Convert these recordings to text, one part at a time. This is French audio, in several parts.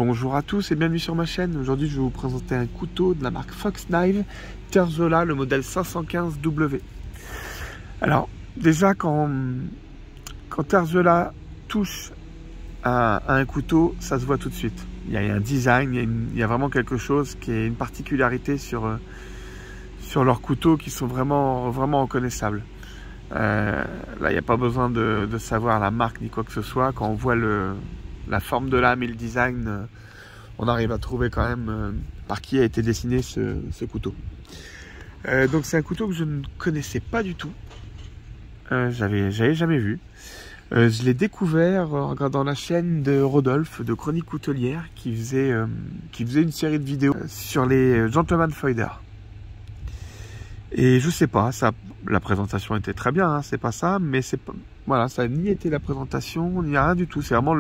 Bonjour à tous et bienvenue sur ma chaîne. Aujourd'hui je vais vous présenter un couteau de la marque Fox Knives Terzola, le modèle 515W. Alors déjà quand Terzola touche à un couteau, ça se voit tout de suite. Il y a un design, il y a vraiment quelque chose qui est une particularité sur leurs couteaux qui sont vraiment reconnaissables. Là il n'y a pas besoin de savoir la marque ni quoi que ce soit. Quand on voit la forme de lame et le design, on arrive à trouver quand même par qui a été dessiné ce couteau. Donc c'est un couteau que je ne connaissais pas du tout. J'avais jamais vu. Je l'ai découvert en regardant la chaîne de Rodolphe de Chronique Coutelière qui faisait une série de vidéos sur les Gentleman Foider. Et je sais pas, la présentation était très bien, hein, c'est pas ça, mais c'est pas, voilà, ça n'a ni été la présentation, ni rien du tout. C'est vraiment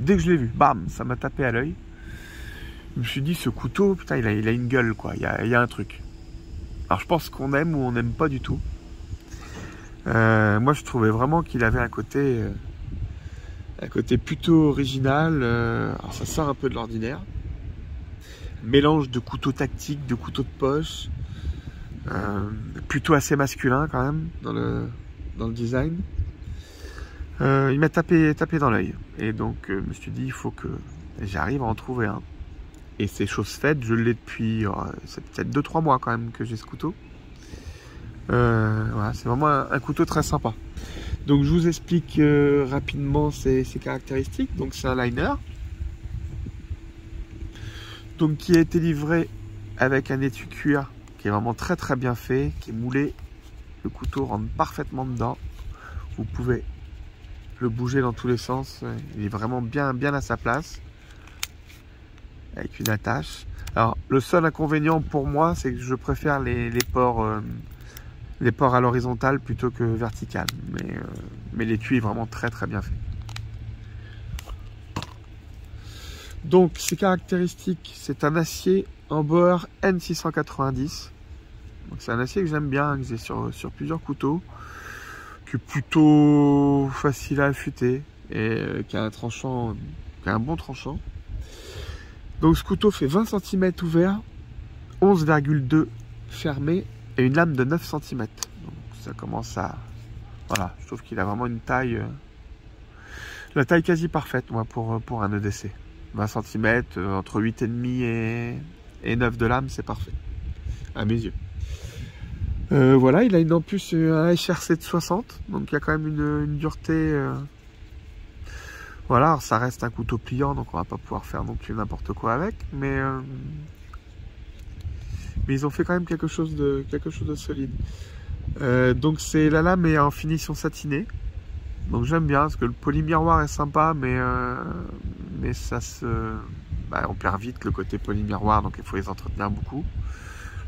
dès que je l'ai vu, bam, ça m'a tapé à l'œil. Je me suis dit, ce couteau, putain, il a une gueule, quoi. Il y a un truc. Alors, je pense qu'on aime ou on n'aime pas du tout. Moi, je trouvais vraiment qu'il avait un côté plutôt original. Alors, ça sort un peu de l'ordinaire. Mélange de couteau tactique, de couteau de poche. Plutôt assez masculin, quand même, dans le design. Il m'a tapé dans l'œil. Et donc, je me suis dit, il faut que j'arrive à en trouver un. Et c'est chose faite, je l'ai depuis c'est peut-être 2-3 mois quand même que j'ai ce couteau. Voilà, c'est vraiment un couteau très sympa. Donc je vous explique rapidement ses caractéristiques. Donc c'est un liner. Donc qui a été livré avec un étui cuir qui est vraiment très bien fait, qui est moulé. Le couteau rentre parfaitement dedans. Vous pouvez le bouger dans tous les sens. Il est vraiment bien à sa place. Avec une attache. Alors le seul inconvénient pour moi, c'est que je préfère les ports à l'horizontale plutôt que vertical. Mais l'étui est vraiment très bien fait. Donc ses caractéristiques, c'est un acier en Bauer N690. Donc c'est un acier que j'aime bien, que j'ai sur plusieurs couteaux, qui est plutôt facile à affûter et qui a un bon tranchant. Donc ce couteau fait 20 cm ouvert, 11,2 fermé et une lame de 9 cm. Donc ça commence à... Voilà, je trouve qu'il a vraiment une taille... la taille quasi parfaite, moi, pour un EDC. 20 cm, entre 8,5 et 9 de lame, c'est parfait, à mes yeux. Voilà, il a en plus un HRC de 60, donc il y a quand même une dureté... Voilà, alors ça reste un couteau pliant, donc on va pas pouvoir faire non plus n'importe quoi avec, mais ils ont fait quand même quelque chose de solide. Donc la lame est en finition satinée, donc j'aime bien parce que le polymiroir est sympa, mais ça on perd vite le côté polymiroir, donc il faut les entretenir beaucoup.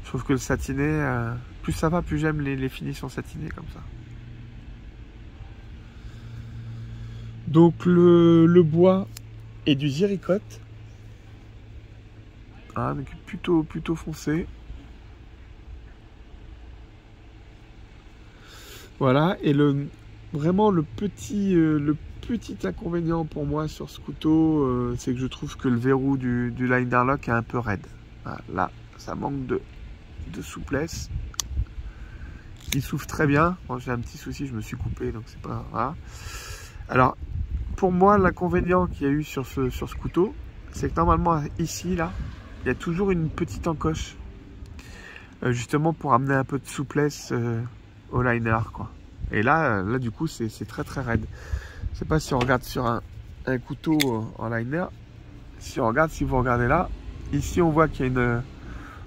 Je trouve que le satiné, plus ça va, plus j'aime les finitions satinées comme ça. Donc le bois est du ziricote, donc plutôt foncé. Voilà, et vraiment le petit inconvénient pour moi sur ce couteau, c'est que je trouve que le verrou du liner lock est un peu raide. Voilà, là, ça manque de souplesse. Il s'ouvre très bien. Moi, j'ai un petit souci, je me suis coupé, donc c'est pas... Voilà. Alors, pour moi, l'inconvénient qu'il y a eu sur ce couteau, c'est que normalement, ici, là, il y a toujours une petite encoche. Justement pour amener un peu de souplesse au liner, quoi. Et là du coup, c'est très raide. Je sais pas si on regarde sur un couteau en liner. Si vous regardez là, ici, on voit qu'il y a une...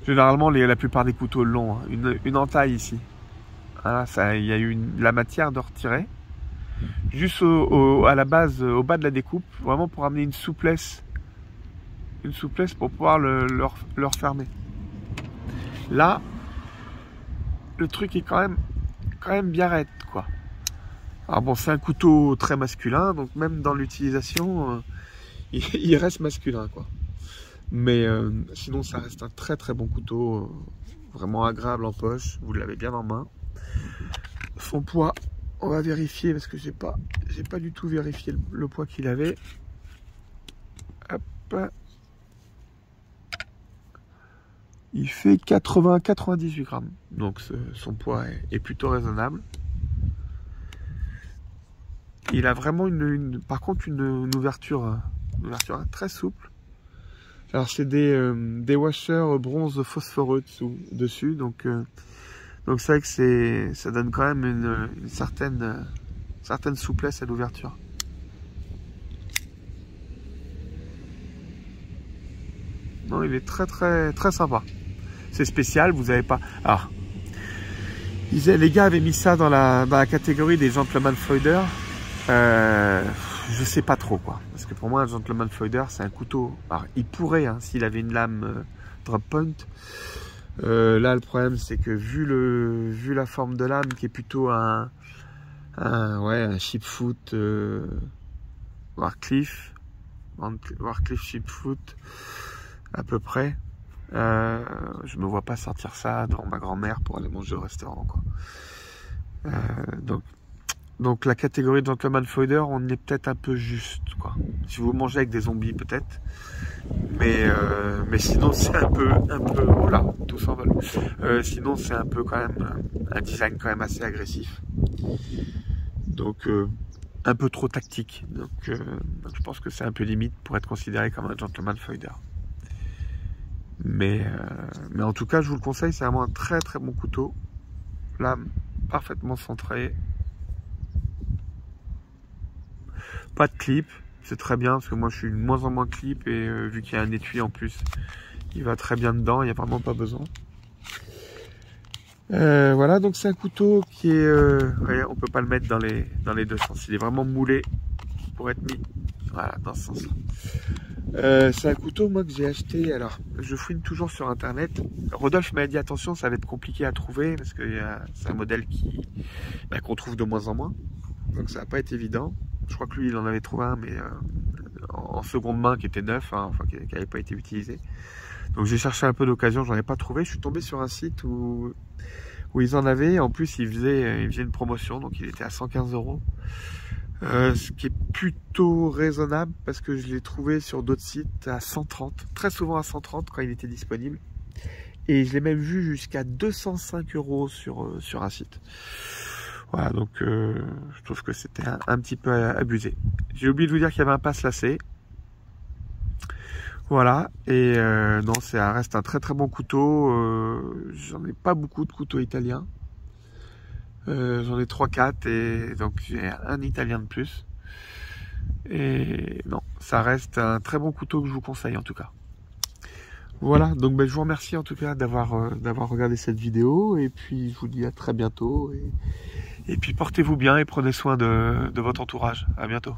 Généralement, la plupart des couteaux longs, hein, une entaille ici. Voilà, il y a eu la matière de retirer. Juste à la base, au bas de la découpe, vraiment pour amener une souplesse pour pouvoir le refermer. Là, le truc est quand même bien raide, quoi. Alors bon, c'est un couteau très masculin, donc même dans l'utilisation, il reste masculin, quoi. Mais sinon, ça reste un très bon couteau, vraiment agréable en poche. Vous l'avez bien en main. Son poids, on va vérifier parce que j'ai pas du tout vérifié le poids qu'il avait. Hop. Il fait 80-98 grammes. Donc son poids est plutôt raisonnable. Il a vraiment par contre une ouverture très souple. Alors c'est des washers bronze phosphoreux dessus, donc c'est vrai que ça donne quand même une certaine souplesse à l'ouverture. Non, il est très sympa. C'est spécial, vous avez pas. Alors, les gars avaient mis ça dans la catégorie des gentleman foider. Je sais pas trop quoi, parce que pour moi un gentleman foider c'est un couteau. Alors il pourrait, hein, s'il avait une lame drop point. Là le problème c'est que vu la forme de lame qui est plutôt un chipfoot Warcliffe chipfoot à peu près. Je me vois pas sortir ça devant ma grand-mère pour aller manger au restaurant quoi. Donc la catégorie de gentleman foider, on est peut-être un peu juste quoi. Si vous mangez avec des zombies peut-être, mais sinon c'est un peu oh là, tout s'envole. Sinon c'est un peu quand même un design quand même assez agressif. Donc un peu trop tactique. Donc je pense que c'est un peu limite pour être considéré comme un gentleman foider. Mais en tout cas je vous le conseille, c'est vraiment un très bon couteau. Lame parfaitement centrée. Pas de clip, c'est très bien parce que moi je suis de moins en moins clip et vu qu'il y a un étui en plus, il va très bien dedans, il n'y a vraiment pas besoin. Voilà, donc c'est un couteau qui est, on peut pas le mettre dans les deux sens, il est vraiment moulé pour être mis, voilà, dans ce sens-là. C'est un couteau moi que j'ai acheté, alors je fouine toujours sur internet. Rodolphe m'a dit attention, ça va être compliqué à trouver parce que c'est un modèle qu'on trouve de moins en moins, donc ça va pas être évident. Je crois que lui il en avait trouvé un mais en seconde main qui était neuf, hein, enfin qui n'avait pas été utilisé. Donc j'ai cherché un peu d'occasion, j'en ai pas trouvé. Je suis tombé sur un site où ils en avaient. En plus ils faisaient une promotion, donc il était à 115 €. Ce qui est plutôt raisonnable parce que je l'ai trouvé sur d'autres sites à 130, très souvent à 130 quand il était disponible. Et je l'ai même vu jusqu'à 205 € sur un site. Voilà, donc je trouve que c'était un petit peu abusé. J'ai oublié de vous dire qu'il y avait un passe lacet. Voilà, et non, ça reste un très bon couteau. J'en ai pas beaucoup de couteaux italiens. J'en ai 3-4 et donc j'ai un italien de plus. Et non, ça reste un très bon couteau que je vous conseille en tout cas. Voilà, donc je vous remercie en tout cas d'avoir regardé cette vidéo et puis je vous dis à très bientôt et puis portez-vous bien et prenez soin de votre entourage. À bientôt.